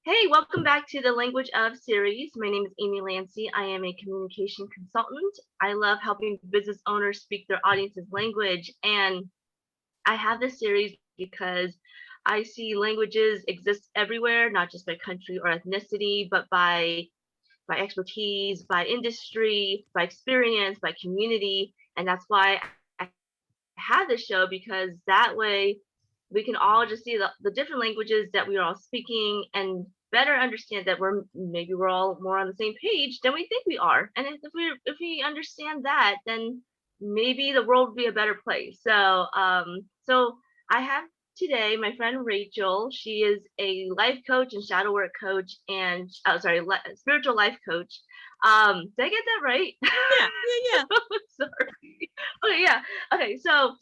Hey, welcome back to the Language of series. My name is Amy Lanci. I am a communication consultant. I love helping business owners speak their audience's language. And I have this series because I see languages exist everywhere, not just by country or ethnicity, but by expertise, by industry, by experience, by community. And that's why I have this show, because that way we can all just see the different languages that we are all speaking and better understand that we're all more on the same page than we think we are. And if we understand that, then maybe the world would be a better place. So I have today my friend Rachel. She is a life coach and shadow work coach, and spiritual life coach. Did I get that right? Yeah. Sorry. Okay, yeah. Okay, so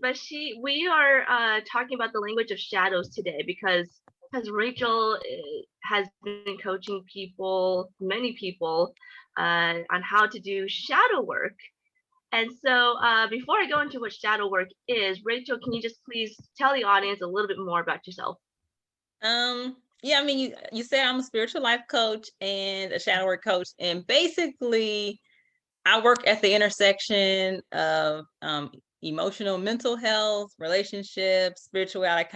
but we are talking about the language of shadows today, because Rachel has been coaching many people, on how to do shadow work. And so before I go into what shadow work is, Rachel, can you just please tell the audience a little bit more about yourself? Yeah, I mean, you said I'm a spiritual life coach and a shadow work coach, and basically, I work at the intersection of emotional, mental health, relationships, spirituality.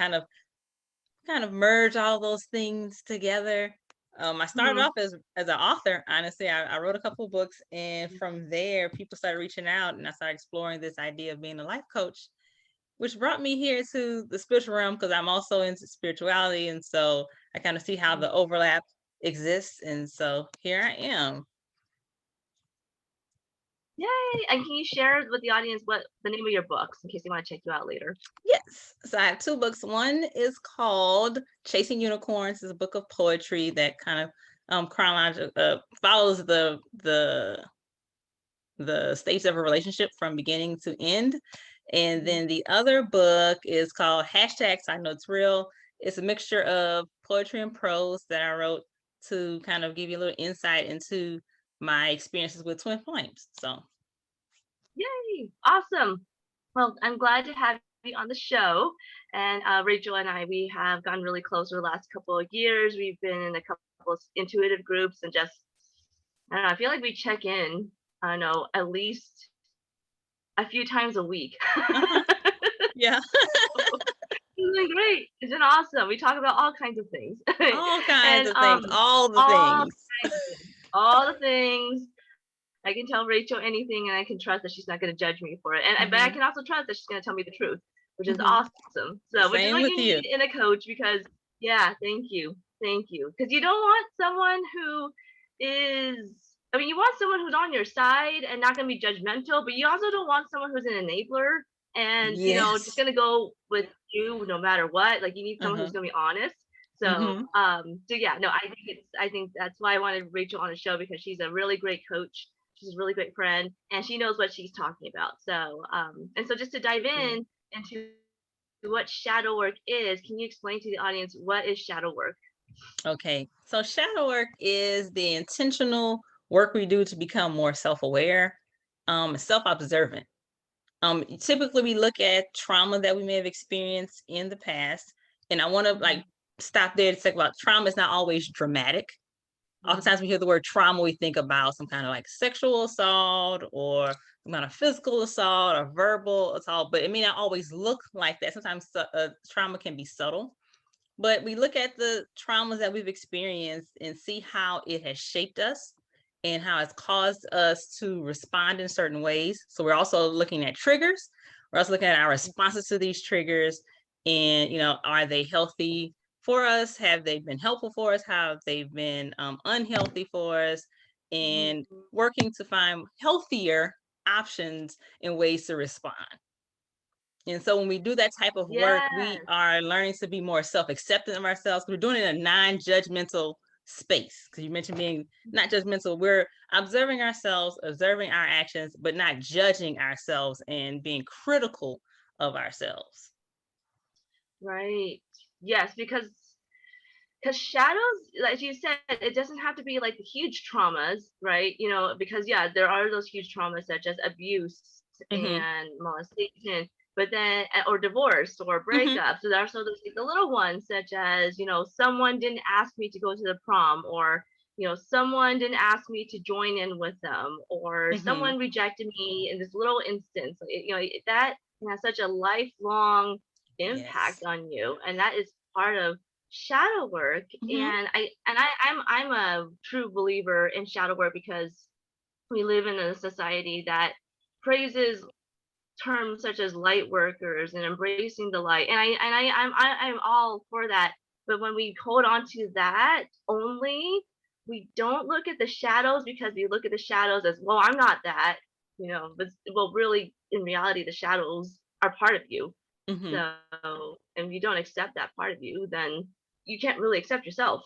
Kind of merge all those things together. I started Hmm. off as an author. Honestly, I wrote a couple of books, and from there, people started reaching out, and I started exploring this idea of being a life coach, which brought me here to the spiritual realm because I'm also into spirituality, and so I kind of see how the overlap exists, and so here I am. Yay! And can you share with the audience what the name of your books in case they want to check you out later? Yes, so I have two books. One is called Chasing Unicorns. It's a book of poetry that kind of follows the stages of a relationship from beginning to end. And Mhm. then the other book is called Hashtags I Know It's Real. It's a mixture of poetry and prose that I wrote to kind of give you a little insight into my experiences with twin flames. So Yay! Awesome. Well, I'm glad to have you on the show. And Rachel and I, we have gotten really close over the last couple of years. We've been in a couple of intuitive groups, and just, I don't know, I feel like we check in, I don't know, at least a few times a week. uh-huh. Yeah. It's been great. It's been awesome. We talk about all kinds of things. All kinds And of things, all the all things. kinds of things. All the things. I can tell Rachel anything, and I can trust that she's not going to judge me for it. But I Hmm. can also trust that she's going to tell me the truth, which is Hmm. awesome. So, which is Same what with you you. need in a coach, because yeah, thank you. Thank you. Because you don't want someone who is, I mean, you want someone who's on your side and not going to be judgmental, but you also don't want someone who's an enabler and, just Yes. going to go with you no matter what. Like, you need someone who's Uh-huh. going to be honest. So, Hmm. so yeah, no, I think that's why I wanted Rachel on the show, because she's a really great coach. She's a really great friend, and she knows what she's talking about. So, and so just to dive in into what shadow work is, can you explain to the audience what is shadow work? Okay. So shadow work is the intentional work we do to become more self-aware, self-observant. Typically we look at trauma that we may have experienced in the past. And I want to Mhm, stop there to talk about trauma is not always dramatic. mhm, Oftentimes we hear the word trauma, we think about some kind of sexual assault or some kind of physical assault or verbal assault, but it may not always look like that. Sometimes trauma can be subtle. But we look at the traumas that we've experienced and see how it has shaped us and how it's caused us to respond in certain ways. So we're also looking at triggers. We're also looking at our responses to these triggers, and are they healthy for us? Have they been helpful for us? How have they been unhealthy for us? And mhm. working to find healthier options and ways to respond. And so when we do that type of work, we Yes. are learning to be more self-accepting of ourselves. We're doing it in a non-judgmental space. Because you mentioned being not judgmental. We're observing ourselves, observing our actions, but not judging ourselves and being critical of ourselves. Right. Yes, because shadows, like you said, it doesn't have to be like the huge traumas, right? Because yeah, there are those huge traumas such as abuse Hmm. and molestation. but then or divorce or Mm-hmm. breakup. So there are also those like, the little ones, such as someone didn't ask me to go to the prom, or someone didn't ask me to join in with them, or Mm-hmm. someone rejected me in this little instance. That has such a lifelong impact Yes. on you, and that is part of shadow work. Mm-hmm. And I'm a true believer in shadow work because we live in a society that praises terms such as light workers and embracing the light, I'm all for that. But when we hold on to that only, we don't look at the shadows, because we look at the shadows as, well, I'm not that, but well, really, in reality, the shadows are part of you. Mm-hmm. So, and if you don't accept that part of you, then you can't really accept yourself.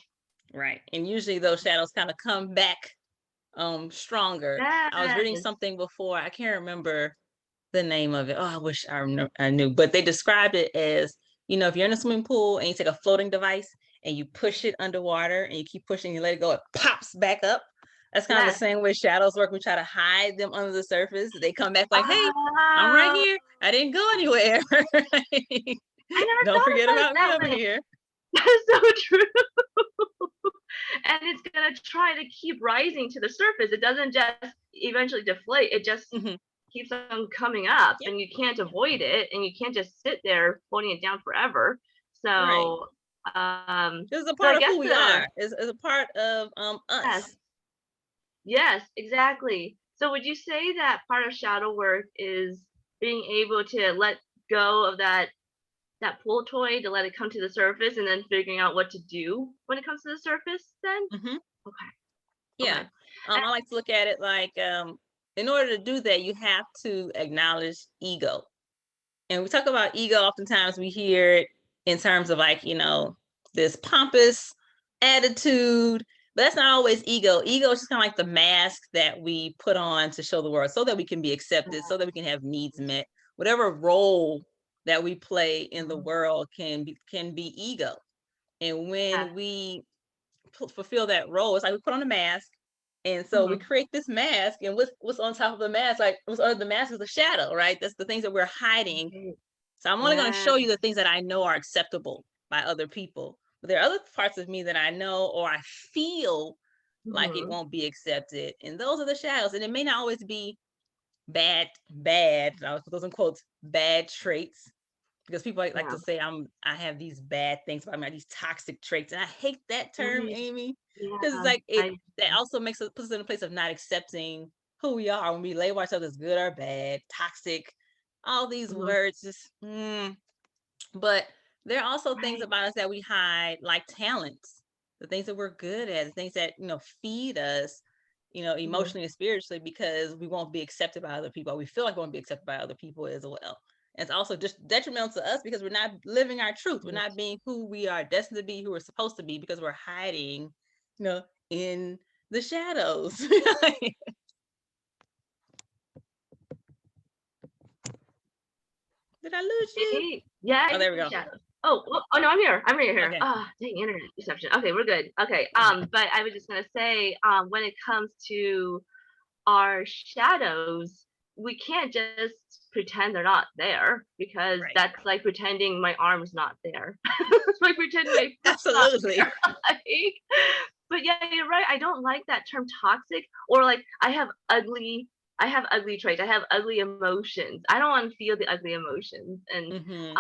Right. And usually those shadows kind of come back stronger. I was reading Yes. something before. I can't remember the name of it. Oh, I wish I knew. But they described it as, if you're in a swimming pool and you take a floating device and you push it underwater and you keep pushing, you let it go, it pops back up. That's kind of the Yes. same way shadows work. We try to hide them under the surface. They come back like, hey, I'm right Oh, here. I didn't go anywhere. I never Don't thought forget about it about me that over way. here. That's so true. And it's gonna try to keep rising to the surface. It doesn't just eventually deflate. It just Mhm. keeps on coming up, Yep. and you can't avoid it, and you can't just sit there floating it down forever. Right. So, This is a so part I of guess who we the are. Is a part of yes, us. yes, exactly. So would you say that part of shadow work is being able to let go of that pool toy, to let it come to the surface, and then figuring out what to do when it comes to the surface then? Hmm. Okay, Yeah. okay. I like to look at it like in order to do that, you have to acknowledge ego. And we talk about ego, oftentimes we hear it in terms of like, this pompous attitude, but that's not always ego. Ego is just kind of like the mask that we put on to show the world so that we can be accepted, so that we can have needs met. Whatever role that we play in the Mhm. world can be ego. And Yeah. when we fulfill that role, it's like we put on a mask. And so we Mhm. create this mask, and what's on top of the mask, like what's under the mask is a shadow, right? That's the things that we're hiding. Right. So I'm only going to Yeah. show you the things that I know are acceptable by other people. But there are other parts of me that I know or I feel like it Mhm. won't be accepted. And those are the shadows. And it may not always be bad, I was put those in quotes, bad traits. Because people like Yeah. to say I have these bad things about me, these toxic traits. And I hate that term, Right. Amy. Because it's Yeah. like I that also puts us in a place of not accepting who we are when we label ourselves as good or bad, toxic, all these mhm. words just but there are also things Right. about us that we hide, like talents, the things that we're good at, the things that, feed us, Mhm. emotionally and spiritually, because we won't be accepted by other people. We feel like we won't be accepted by other people as well. And it's also just detrimental to us because we're not living our truth. We're not Yes. being who we are destined to be, who we're supposed to be, because we're hiding, in the shadows. Did I lose you? Maybe. Yeah, Oh, I there we see go. shadows. Oh, no, I'm here. I'm right here. Okay. Ah, dang, internet reception. Okay, we're good. Okay. Okay. But I was just gonna say, when it comes to our shadows, we can't just pretend they're not there, because Right. that's like pretending my arm's not there. It's like pretending my foot's not Absolutely. there. Like, but yeah, you're right. I don't like that term toxic, or like I have ugly traits. I have ugly emotions. I don't want to feel the ugly emotions. And Hmm.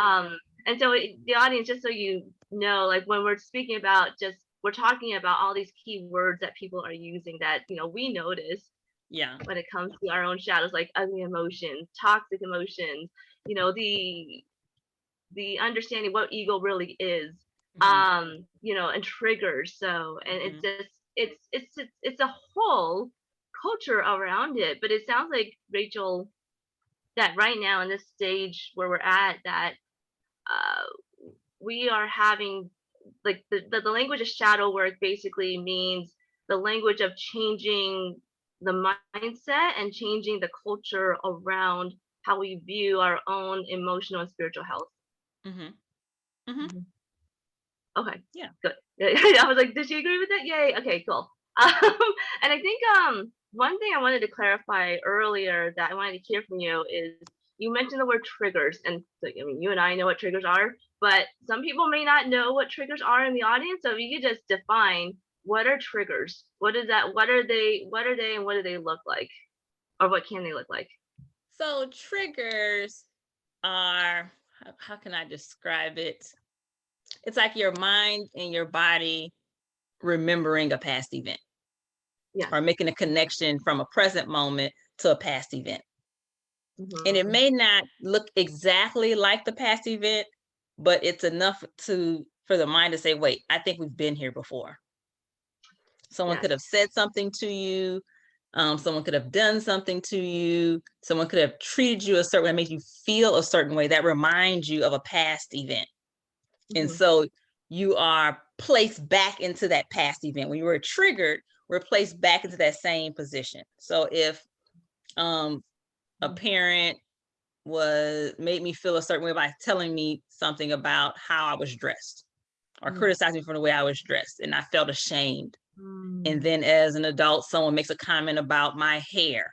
so the audience, just so you know, like when we're speaking about, just we're talking about all these key words that people are using that we notice Yeah. when it comes to our own shadows, like ugly emotions, toxic emotions, the understanding what ego really is, Hmm. and triggers. So, and it's Hmm. just it's a whole culture around it. But it sounds like, Rachel, that right now in this stage where we're at, that we are having, like, the language of shadow work basically means the language of changing the mindset and changing the culture around how we view our own emotional and spiritual health. Hmm. Hmm. Mhm. Okay, Yeah. good. I was like, did she agree with that? Yay. Okay, cool. Um, and I think one thing I wanted to clarify earlier that I wanted to hear from you is, you mentioned the word triggers, and so, I mean, you and I know what triggers are, but some people may not know what triggers are in the audience. So if you could just define, what are triggers? What is that? What are they? What are they, and what do they look like, or what can they look like? So triggers are, how can I describe it? It's like your mind and your body remembering a past event Yes. or making a connection from a present moment to a past event. And it may not look exactly like the past event, but it's enough for the mind to say, wait, I think we've been here before. Someone could have Yes. said something to you. Someone could have done something to you. Someone could have treated you a certain way, made you feel a certain way that reminds you of a past event. And so you are placed back into that past event. When you were triggered, we're placed back into that same position. So if a parent made me feel a certain way by telling me something about how I was dressed or criticizing me for the way I was dressed, and I felt ashamed. And then as an adult, someone makes a comment about my hair,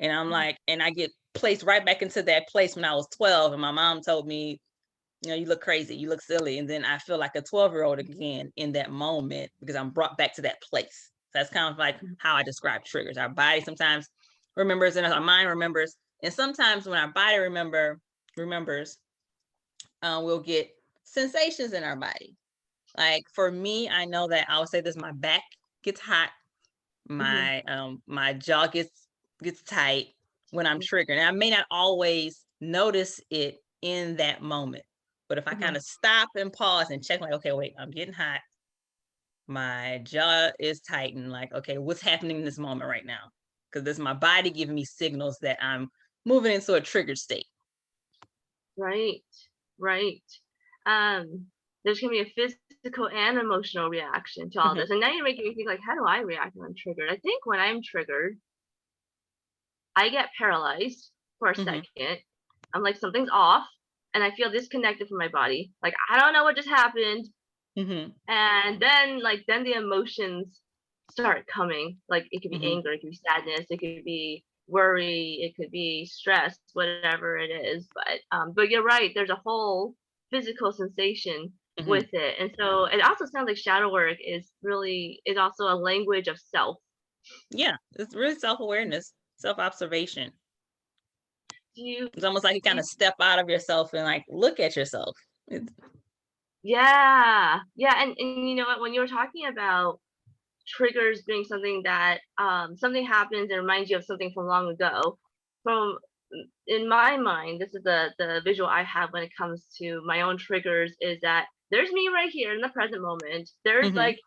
and I'm like, and I get placed right back into that place when I was 12, and my mom told me, you look crazy, you look silly. And then I feel like a 12-year-old again in that moment because I'm brought back to that place. So that's kind of like how I describe triggers. Our body sometimes remembers and our mind remembers. And sometimes when our body remembers, we'll get sensations in our body. Like for me, I know that I would say this: my back gets hot, my my jaw gets tight when I'm triggered. And I may not always notice it in that moment, but if I kind of stop and pause and check, like, okay, wait, I'm getting hot, my jaw is tightened, like, okay, what's happening in this moment right now? Because this is my body giving me signals that I'm moving into a triggered state. Right. There's gonna be a physical and emotional reaction to all this. And now you're making me think, like, how do I react when I'm triggered? I think when I'm triggered, I get paralyzed for a second. I'm like, something's off, and I feel disconnected from my body. Like, I don't know what just happened. And then the emotions start coming. Like, it could be anger, it could be sadness, it could be worry, it could be stress, whatever it is. But you're right, there's a whole physical sensation with it. And so it also sounds like shadow work is also a language of self. Yeah, it's really self-awareness, self-observation. It's almost like you kind of step out of yourself and like look at yourself. Yeah. And you know what, when you were talking about triggers being something that something happens and reminds you of something from long ago, from in my mind, this is the visual I have when it comes to my own triggers, is that there's me right here in the present moment. There's like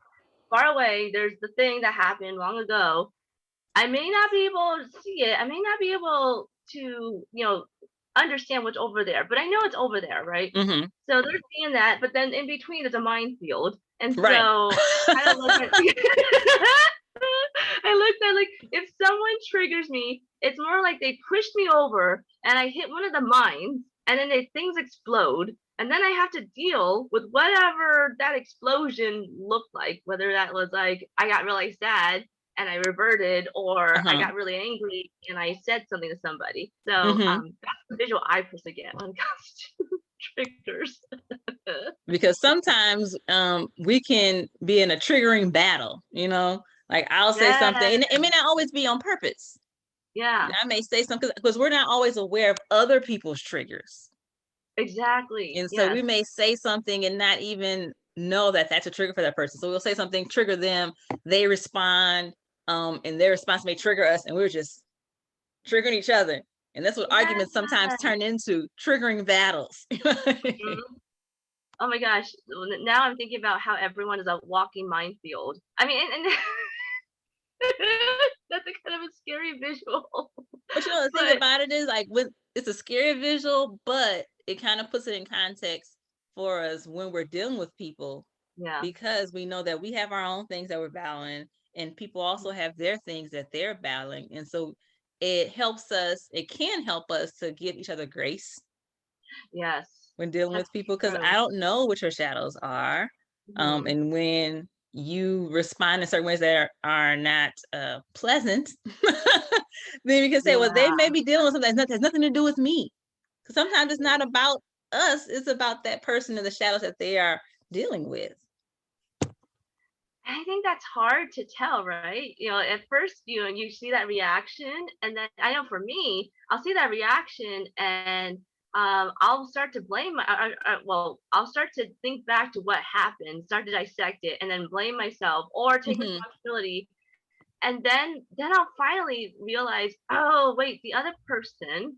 far away, there's the thing that happened long ago. I may not be able to see it. I may not be able to, understand what's over there, but I know it's over there, right? So they're seeing that, but then in between is a minefield. And so Right. I kind of look at I looked at, like, if someone triggers me, it's more like they pushed me over and I hit one of the mines, and then things explode, and then I have to deal with whatever that explosion looked like, whether that was like I got really sad and I reverted, or I got really angry and I said something to somebody. So that's the visual I personally get when it comes to triggers. Because sometimes we can be in a triggering battle, like I'll say something, and it may not always be on purpose. Yeah. I may say something because we're not always aware of other people's triggers. Exactly. And so we may say something and not even know that that's a trigger for that person. So we'll say something, trigger them, they respond, and their response may trigger us, and we're just triggering each other. And that's what arguments sometimes turn into, triggering battles. Oh my gosh. Now I'm thinking about how everyone is a walking minefield. I mean, and that's a kind of a scary visual. But the thing about it is, like, it's a scary visual, but it kind of puts it in context for us when we're dealing with people. Yeah. Because we know that we have our own things that we're battling, and people also have their things that they're battling. And so it can help us to give each other grace. Yes. When dealing with people, because I don't know what your shadows are. And when you respond in certain ways that are not pleasant, then you can say, well, they may be dealing with something that has nothing to do with me. Because sometimes it's not about us, it's about that person in the shadows that they are dealing with. I think that's hard to tell, right? At first, you see that reaction, and then I know for me, I'll see that reaction, and I'll start to blame. Well, I'll start to think back to what happened, start to dissect it, and then blame myself or take Hmm. responsibility. And then I'll finally realize, oh wait, the other person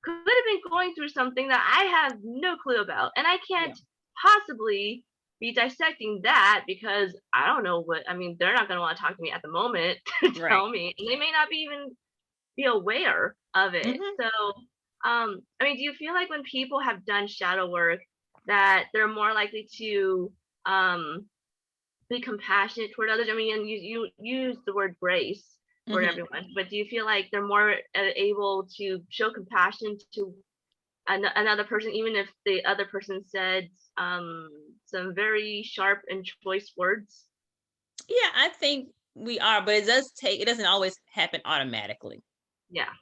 could have been going through something that I have no clue about, and I Yeah. can't possibly be dissecting that because I don't know what. I mean, they're not going to want to talk to me at the moment to Right. tell me, and they may not be aware of it. Hmm. So, I mean, do you feel like when people have done shadow work that they're more likely to um be compassionate toward others? I mean, and you use the word grace for Hmm. everyone, but do you feel like they're more able to show compassion to another person, even if the other person said some very sharp and choice words? Yeah, I think we are, but it doesn't always happen automatically. Yeah,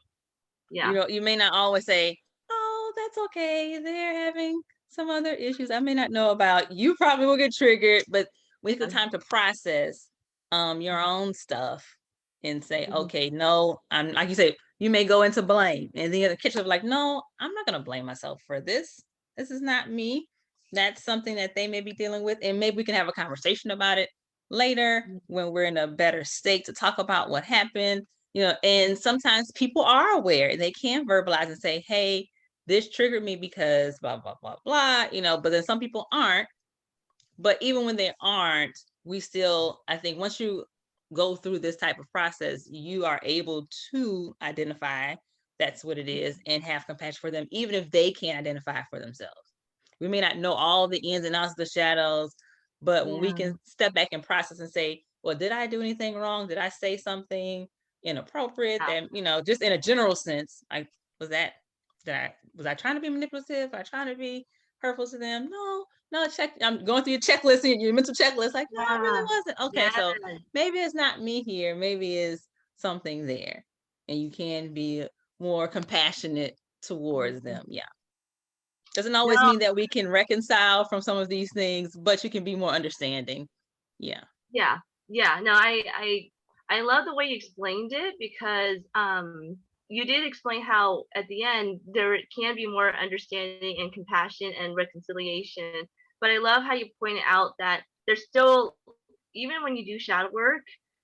yeah, You may not always say, "Oh, that's okay. They're having some other issues I may not know about." You probably will get triggered, but we take the yeah. time to process your own stuff and say, Mhm. "Okay, no, I'm like you say, you may go into blame." And the other kids are like, "No, I'm not gonna blame myself for this. This is not me. That's something that they may be dealing with, and maybe we can have a conversation about it later when we're in a better state to talk about what happened." And sometimes people are aware, they can verbalize and say, "Hey, this triggered me because blah blah blah blah," but then some people aren't. But even when they aren't, we still, I think, once you go through this type of process, you are able to identify that's what it is and have compassion for them, even if they can't identify for themselves. We may not know all the ins and outs of the shadows, but when we Yeah, can step back and process and say, "Well, did I do anything wrong? Did I say something inappropriate yeah, that, just in a general sense, like, was that, was I trying to be manipulative? Was I trying to be hurtful to them? No, check. I'm going through your checklist, your mental checklist. Like, no, I yeah, really wasn't. Okay, yeah. so maybe it's not me here. Maybe it's something there, and you can be more compassionate towards Mhm. them. Yeah, doesn't always No, mean that we can reconcile from some of these things, but you can be more understanding. Yeah. yeah, yeah. No, I love the way you explained it because you did explain how at the end there can be more understanding and compassion and reconciliation. But I love how you pointed out that there's still, even when you do shadow work,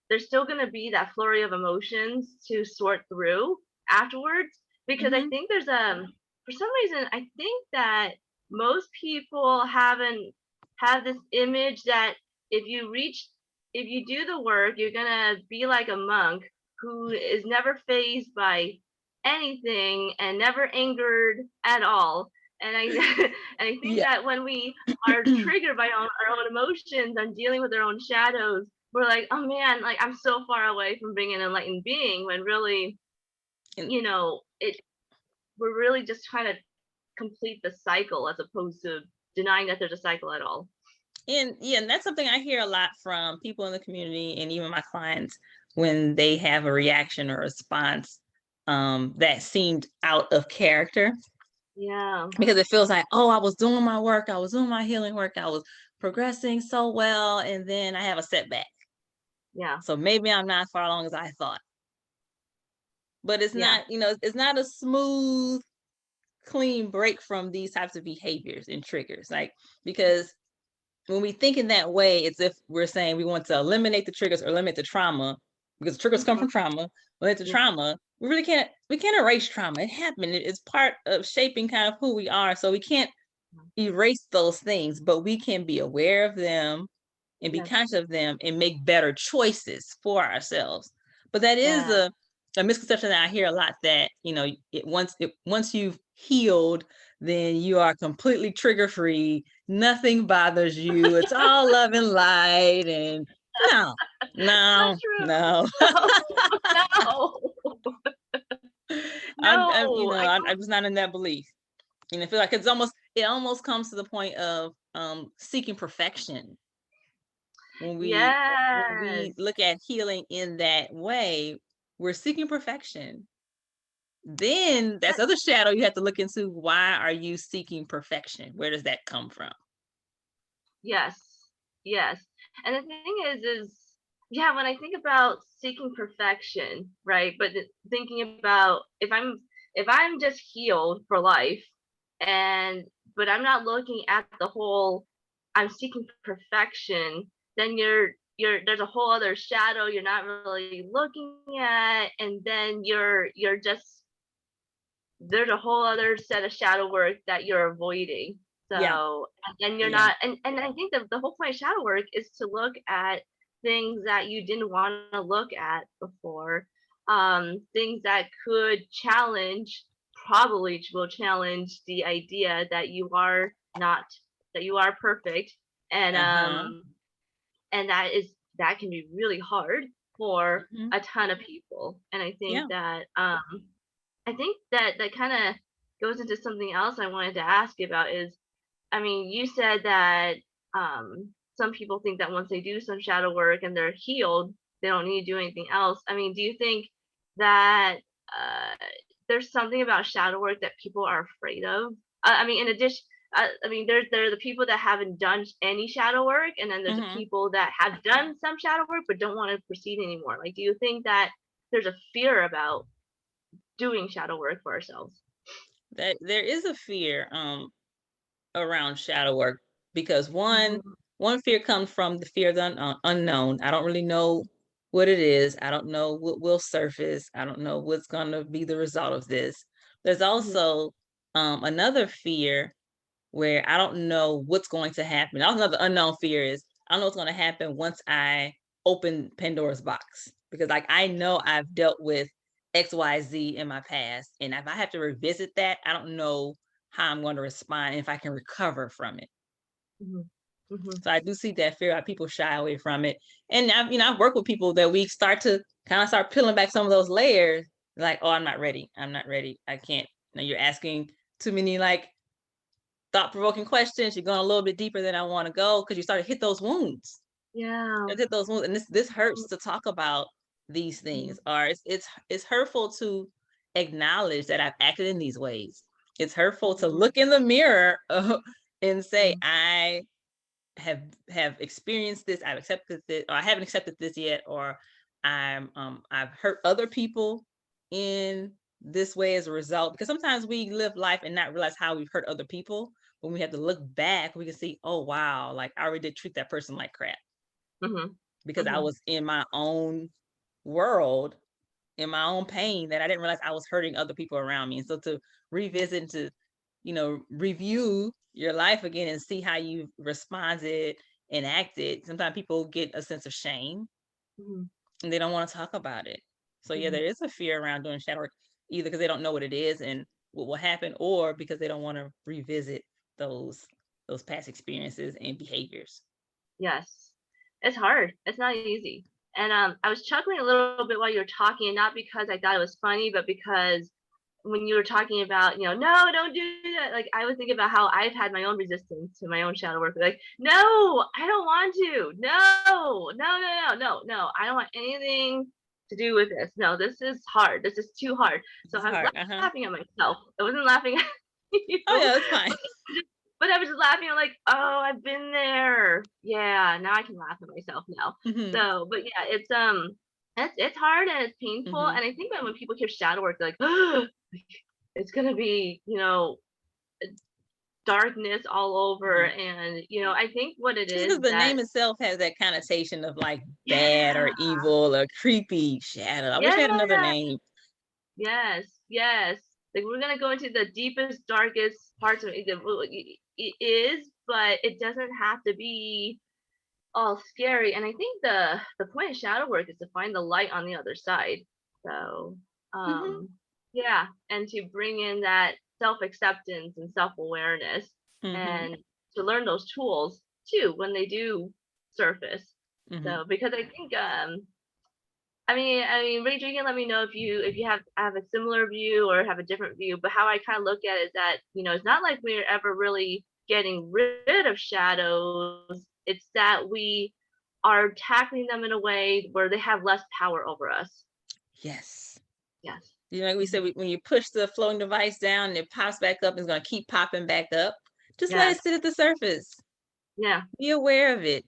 there's still going to be that flurry of emotions to sort through afterwards. Because I Hmm. think there's for some reason I think that most people haven't have this image that if you reach if you do the work, you're gonna be like a monk who is never fazed by anything and never angered at all. And I and I think Yeah. that when we are triggered by our own emotions and dealing with our own shadows, we're like, oh man, like I'm so far away from being an enlightened being when really, and, it we're really just trying to complete the cycle as opposed to denying that there's a cycle at all. and yeah, and that's something I hear a lot from people in the community and even my clients when they have a reaction or response that seemed out of character, Yeah. because it feels like, oh, I was doing my work, I was doing my healing work, I was progressing so well, and then I have a setback. Yeah. So maybe I'm not as far along as I thought. But it's Yeah. not, it's not a smooth, clean break from these types of behaviors and triggers. Like, because when we think in that way, it's if we're saying we want to eliminate the triggers or eliminate the trauma, because triggers come Mhm. from trauma. Eliminate the Yeah. trauma. We can't erase trauma. It happened. It's part of shaping kind of who we are. So we can't erase those things, but we can be aware of them and be Yes. conscious of them and make better choices for ourselves. But that is Yeah. a misconception that I hear a lot, that, once you've healed, then you are completely trigger free. Nothing bothers you. It's all love and light. And no, Not no, no. true. No. I'm No. I I'm just not in that belief. And I feel like it almost comes to the point of seeking perfection when we yes. look at healing in that way. We're seeking perfection. then that's other shadow you have to look into. Why are you seeking perfection? Where does that come from? Yes. Yes. And the thing is yeah, when I think about seeking perfection, right? But thinking about if I'm just healed for life and but I'm not looking at the whole I'm seeking perfection, then there's a whole other shadow you're not really looking at, and then you're just there's a whole other set of shadow work that you're avoiding. Yeah, So, and you're yeah, not, and I think that the whole point of shadow work is to look at things that you didn't want to look at before, things that could challenge, probably will challenge the idea that you are not, that you are perfect, and uh-huh, and that can be really hard for hmm, a ton of people. And yeah, I think that that kind of goes into something else I wanted to ask you about is, I mean, you said that some people think that once they do some shadow work and they're healed, they don't need to do anything else. I mean, do you think that there's something about shadow work that people are afraid of? I mean, in addition, I mean, there are the people that haven't done any shadow work, and then there's the hmm. people that have done some shadow work but don't want to proceed anymore. Like, do you think that there's a fear about doing shadow work for ourselves? That there is a fear around shadow work because Mhm, one fear comes from the fear of the unknown. I don't really know what it is. I don't know what will surface. I don't know what's going to be the result of this. There's mhm, also another fear where I don't know what's going to happen. Also, another unknown fear is I don't know what's going to happen once I open Pandora's box because, like, I know I've dealt with XYZ in my past, and if I have to revisit that, I don't know how I'm going to respond and if I can recover from it. mhm, mhm. So I do see that fear. How people shy away from it, and I've worked with people that we start to kind of start peeling back some of those layers. Like, oh, I'm not ready. I'm not ready. I can't. You know, you're asking too many like thought-provoking questions. You're going a little bit deeper than I want to go because you start to hit those wounds. Yeah. You hit those wounds, and this Mhm, hurts to talk about these mhm, things, or it's hurtful to acknowledge that I've acted in these ways. It's hurtful to mhm, look in the mirror and say mhm, I have experienced this. I've accepted this, or I haven't accepted this yet, or I've hurt other people in this way as a result. Because sometimes we live life and not realize how we've hurt other people. When we have to look back, we can see, oh wow, like I already did treat that person like crap mhm, because I mhm. was in my own world, in my own pain that I didn't realize I was hurting other people around me. And so to revisit and to, review your life again and see how you responded and acted, sometimes people get a sense of shame Mhm, and they don't want to talk about it. So yeah, mhm. there is a fear around doing shadow work, either because they don't know what it is and what will happen, or because they don't want to revisit those those past experiences and behaviors. Yes. It's hard. It's not easy. And I was chuckling a little bit while you were talking, and not because I thought it was funny, but because when you were talking about, no, don't do that. Like I was thinking about how I've had my own resistance to my own shadow work. Like, no, I don't want to. No, no, no, no, no, no. I don't want anything to do with this. No, this is hard. This is too hard. So It's I was hard. Uh-huh. laughing at myself. I wasn't laughing at Oh you. yeah, it's fine. But I was just laughing. I'm like, oh, I've been there. Yeah, now I can laugh at myself now. Hmm. So, but yeah, it's hard and it's painful. Hmm. And I think that when people hear shadow work, they're like, oh, it's gonna be, darkness all over. Hmm. And I think what it Just is because the that name itself has that connotation of like bad or yeah, evil or creepy shadow. I wish yeah, I had yeah, another yeah. name. Yes, yes. Like we're gonna go into the deepest, darkest parts of it. It is, but it doesn't have to be all scary. And I think the point of shadow work is to find the light on the other side. So Hmm. yeah, and to bring in that self-acceptance and self-awareness, Hmm. and to learn those tools too when they do surface. Hmm. So because I think I mean, Rachel, you can let me know if you have a similar view or have a different view. But how I kind of look at it is that it's not like we're ever really getting rid of shadows. It's that we are tackling them in a way where they have less power over us. Yes. Yes. like we said, when you push the floating device down and it pops back up, it's going to keep popping back up. Just let Yes. it sit at the surface. Yeah. Be aware of it,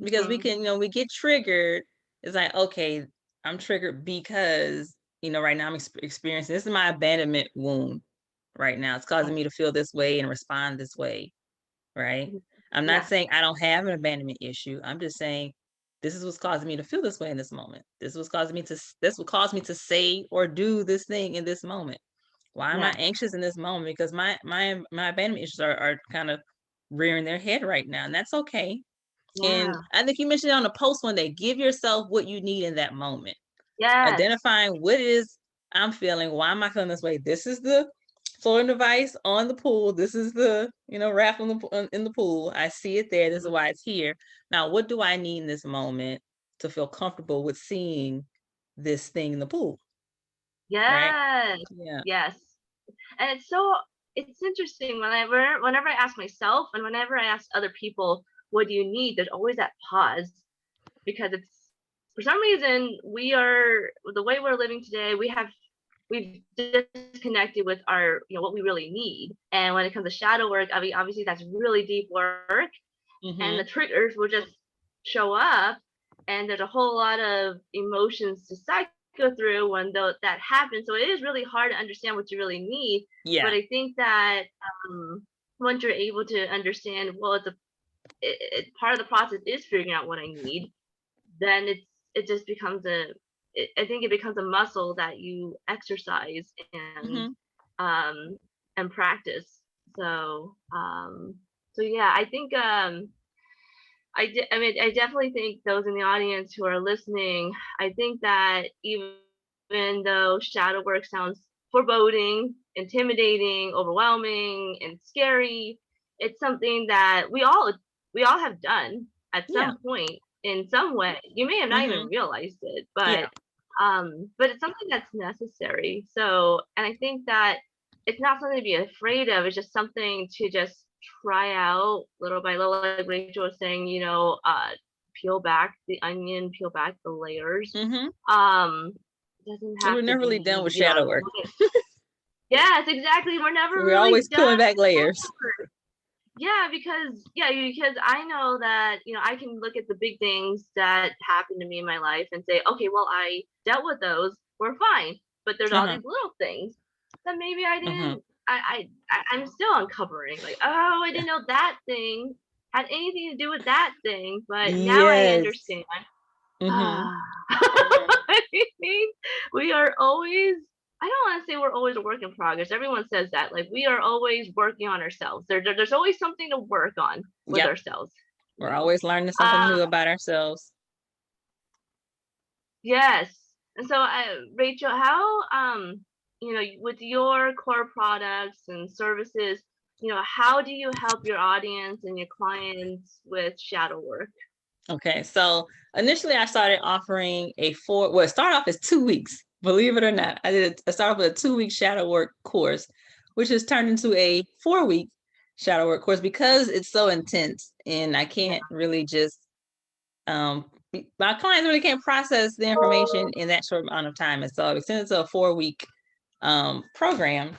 because we Mhm. can, we get triggered. It's like, okay, I'm triggered because, right now I'm experiencing, this is my abandonment wound right now. It's causing me to feel this way and respond this way, right? Mhm. I'm not Yeah. saying I don't have an abandonment issue. I'm just saying this is what's causing me to feel this way in this moment. This what caused me to say or do this thing in this moment. Why am I Yeah. anxious in this moment? Because my abandonment issues are kind of rearing their head right now, and that's okay. And Yeah. I think you mentioned on the post one day, give yourself what you need in that moment. Yes. Identifying what it is I'm feeling. Why am I feeling this way? This is the floating device on the pool. This is the, raft in the pool. I see it there. This is Mhm. why it's here. Now, what do I need in this moment to feel comfortable with seeing this thing in the pool? Right? Yes. Yeah. Yes. And it's interesting whenever I ask myself and whenever I ask other people, what do you need? There's always that pause because it's for some reason the way we're living today, we've disconnected with our what we really need. And when it comes to shadow work, I mean, obviously that's really deep work, and the Mm-hmm. triggers will just show up, and there's a whole lot of emotions to cycle through when that happens. So it is really hard to understand what you really need. Yeah. But I think that once you're able to understand, well, part of the process is figuring out what I need, then it just becomes I think it becomes a muscle that you exercise Mm-hmm. um and practice. So yeah, I think I mean, I definitely think those in the audience who are listening, I think that even though shadow work sounds foreboding, intimidating, overwhelming, and scary, it's something that we all have done at Yeah. some point in some way. You may have not even Mm-hmm. realized it, Yeah. but it's something that's necessary. So, and I think that it's not something to be afraid of. It's just something to just try out little by little, like Rachel was saying, peel back the onion, peel back the layers. Mm-hmm. It doesn't We're have to never really done be, with shadow work. yes, exactly. We're never So we're really always done. peeling back layers. Yeah, because I know that, I can look at the big things that happened to me in my life and say, okay, well, I dealt with those, we're fine. But there's all Uh-huh. these little things that maybe I Mm-hmm. didn't I'm still uncovering. Like, oh, I didn't know that thing had anything to do with that thing, but now I Yes. understand. Mm-hmm. I mean, we are always, I don't want to say we're always a work in progress. Everyone says that. Like, we are always working on ourselves. There's always something to work on with Yep. ourselves. We're always learning something Uh, new about ourselves. yes. And so, Rachel, how, with your core products and services, how do you help your audience and your clients with shadow work? Okay, so initially I started offering it started off as 2 weeks, believe it or not. I started off with a 2-week shadow work course, which has turned into a 4-week shadow work course because it's so intense and I Yeah. can't really just my clients really can't process the information in that short amount of time. And so I extended to a 4-week program.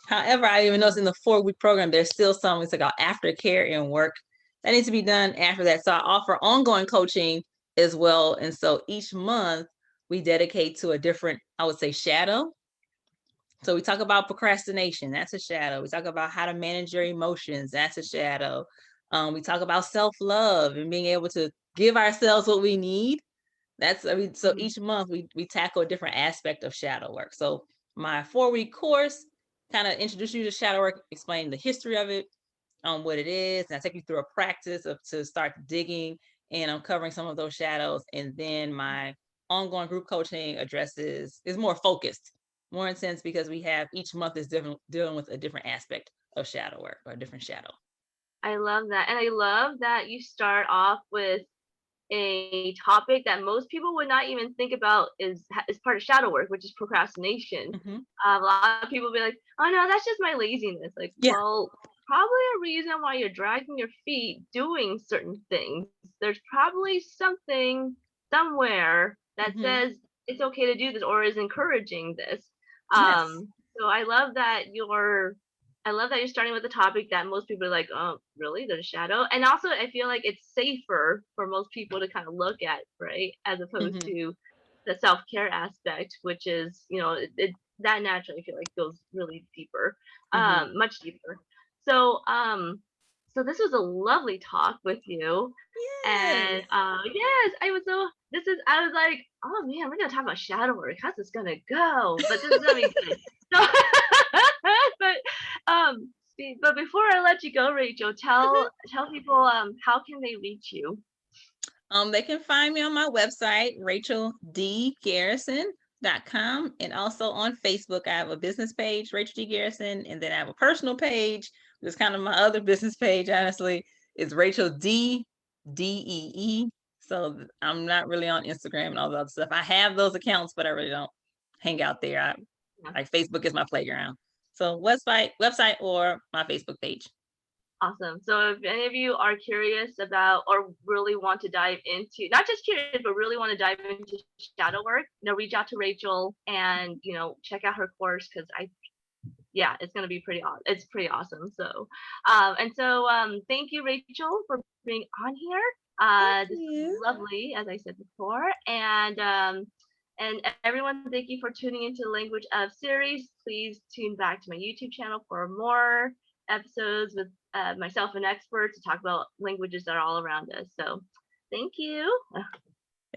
However, I even noticed in the 4-week program, there's still some, it's like aftercare and work that needs to be done after that. So I offer ongoing coaching as well. And so each month we dedicate to a different, I would say, shadow. So we talk about procrastination, that's a shadow. We talk about how to manage your emotions, that's a shadow. We talk about self-love and being able to give ourselves what we need. So Mhm. each month we tackle a different aspect of shadow work. So my 4-week course kind of introduce you to shadow work, explain the history of it, what it is, and I take you through a practice to start digging and uncovering some of those shadows. And then my ongoing group coaching is more focused, more intense because we have each month is different, dealing with a different aspect of shadow work or a different shadow. I love that. And I love that you start off with a topic that most people would not even think about is part of shadow work, which is procrastination. Hmm. A lot of people be like, "Oh no, that's just my laziness." Like, Yeah. well, probably a reason why you're dragging your feet doing certain things. There's probably something somewhere that Hmm. says it's okay to do this or is encouraging this. Yes. So I love that you're starting with a topic that most people are like, oh, really? There's a shadow? And also, I feel like it's safer for most people to kind of look at, right? As opposed Hmm. to the self care aspect, which is, that naturally I feel like goes really deeper, Hmm. much deeper. So, so this was a lovely talk with you. And Yes. yes, I was like, oh man, we're gonna talk about shadow work. How's this gonna go? But this is gonna be good. So, but but before I let you go, Rachel, tell people how can they reach you? They can find me on my website, racheldgarrison.com, and also on Facebook. I have a business page, Rachel D. Garrison, and then I have a personal page, which is kind of my other business page, honestly. It's Rachel D. So I'm not really on Instagram and all the other stuff. I have those accounts, but I really don't hang out there. Yeah. Like Facebook is my playground. So website or my Facebook page. Awesome. So if any of you are curious about or really want to dive into, not just curious, but really want to dive into shadow work, reach out to Rachel and, check out her course because yeah, it's going to be it's pretty awesome. So, thank you, Rachel, for being on here. Thank This was you. lovely, as I said before. And everyone, thank you for tuning into the Language of series. Please tune back to my YouTube channel for more episodes with myself and experts to talk about languages that are all around us. So, thank you.